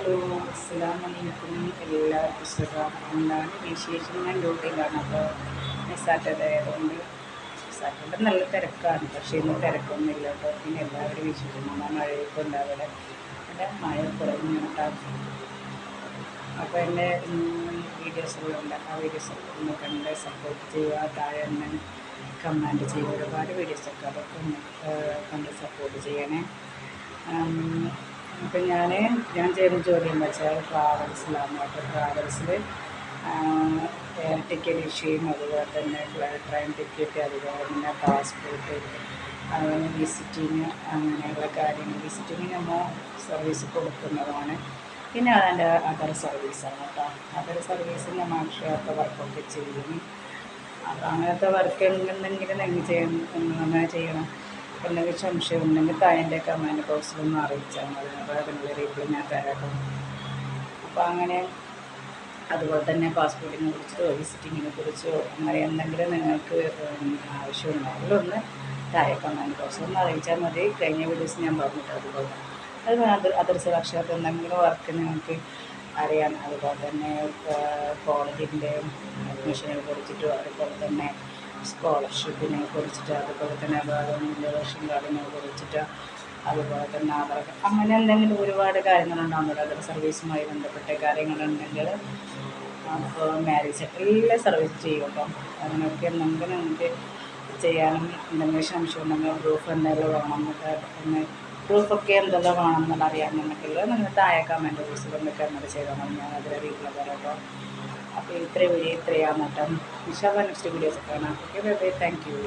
Hello, അസ്സലാമലൈക്കും. എല്ലാവർക്കും സുഖം. എന്താണ് വിശേഷം? ഞാൻ ഡ്യൂട്ടിയിലാണ്. അപ്പോൾ സാറ്റർഡേ ആയതുകൊണ്ട് സാറ്റർഡേ നല്ല തിരക്കാണ്. പക്ഷേ ഇന്ന് തിരക്കൊന്നുമില്ല കേട്ടോ. പിന്നെ എല്ലാവരും വിശേഷം നമ്മൾ മഴയൊക്കെ ഉണ്ട് അവിടെ. മഴ കുറഞ്ഞു കേട്ടോ. അപ്പോൾ എൻ്റെ വീഡിയോസുകളുണ്ട്. ആ വീഡിയോസൊക്കെ ഒന്ന് കണ്ട് സപ്പോർട്ട് ചെയ്യുക. താഴെ ഒന്ന് കമൻറ്റ് ചെയ്യുക. ഒരുപാട് വീഡിയോസൊക്കെ അതൊക്കെ ഒന്ന് കണ്ട് സപ്പോർട്ട് ചെയ്യണേ. അപ്പം ഞാൻ ചെയ്യുന്ന ജോലി എന്ന് വെച്ചാൽ ട്രാവൽസിലാണ്. അപ്പോൾ ട്രാവൽസിൽ ടിക്കറ്റ് ഇഷ്യൂയും അതുപോലെ തന്നെ ട്രെയിൻ ടിക്കറ്റ്, അതുപോലെ തന്നെ പാസ്പോർട്ട്, അതുപോലെ വിസിറ്റിങ്, അങ്ങനെയുള്ള കാര്യങ്ങൾ. വിസിറ്റിങ് നമ്മൾ സർവീസ് കൊടുക്കുന്നതാണ്. പിന്നെ അതിൻ്റെ അതർ സർവീസാണ് കേട്ടോ. അതർ സർവീസ് നമ്മൾ അക്ഷയത്തെ വർക്കൊക്കെ ചെയ്യും. അപ്പോൾ അങ്ങനത്തെ വർക്ക് ഉണ്ടെങ്കിലും അങ്ങനെ ചെയ്യണം. എന്തെങ്കിലും സംശയം ഉണ്ടെങ്കിൽ താഴെ കമൻറ്റ് ബോക്സിലൊന്ന് അറിയിച്ചാൽ മതി. അതിനുള്ള റീപ്ലൈ ഞാൻ തരാം. അപ്പോൾ അങ്ങനെ അതുപോലെ തന്നെ പാസ്പോർട്ടിനെ കുറിച്ചോ വിസിറ്റിങ്ങിനെ കുറിച്ചോ അങ്ങനെ എന്തെങ്കിലും നിങ്ങൾക്ക് ആവശ്യമുണ്ടെങ്കിൽ ഒന്ന് താഴെ കമൻറ്റ് ബോക്സിലൊന്ന് അറിയിച്ചാൽ മതി. കഴിഞ്ഞ വീഡിയോസ് ഞാൻ പറഞ്ഞിട്ട് അതുപോലെ അതർ സുരക്ഷാത്ത എന്തെങ്കിലും വർക്ക് നിങ്ങൾക്ക് അറിയാൻ, അതുപോലെ തന്നെ കോളേജിൻ്റെ അഡ്മിഷനെ കുറിച്ചിട്ടോ, അതുപോലെ തന്നെ സ്കോളർഷിപ്പിനെ കുറിച്ചിട്ട്, അതുപോലെ തന്നെ ഗവൺമെൻറ് റേഷൻ കാർഡിനെ കുറിച്ചിട്ട്, അതുപോലെ തന്നെ ആധാർ കാർഡ്, അങ്ങനെ എന്തെങ്കിലും ഒരുപാട് കാര്യങ്ങളുണ്ടാകുന്നത്. അതർ സർവീസുമായി ബന്ധപ്പെട്ട കാര്യങ്ങളുണ്ടെങ്കിൽ അപ്പോൾ മാരേജ് എല്ലാ സർവീസ് ചെയ്യും. അപ്പം അതിനൊക്കെ എന്തെങ്കിലും നമുക്ക് ചെയ്യാനും എന്തെങ്കിലും സംശയം ഉണ്ടെങ്കിൽ പ്രൂഫ് എന്തെങ്കിലും വേണമെന്നൊക്കെ ഒന്ന് പ്രൂഫൊക്കെ എന്തെല്ലാം വേണമെന്നുള്ള അറിയാമെന്നുണ്ടെങ്കിൽ നിങ്ങൾ താഴെ കമൻറ്റ് ബോക്സിലൊന്ന് കമൻറ്റ് ചെയ്താൽ മതി. ഞാൻ അതിൽ റീപ്ലൈ തരാം കേട്ടോ. അപ്പോൾ ഇത്രയും വീഡിയോ ഇത്രയാണ് കേട്ടോ. ഇൻഷാല്ലാ നെക്സ്റ്റ് വീഡിയോസ് കാണാം. Okay bye. Thank you.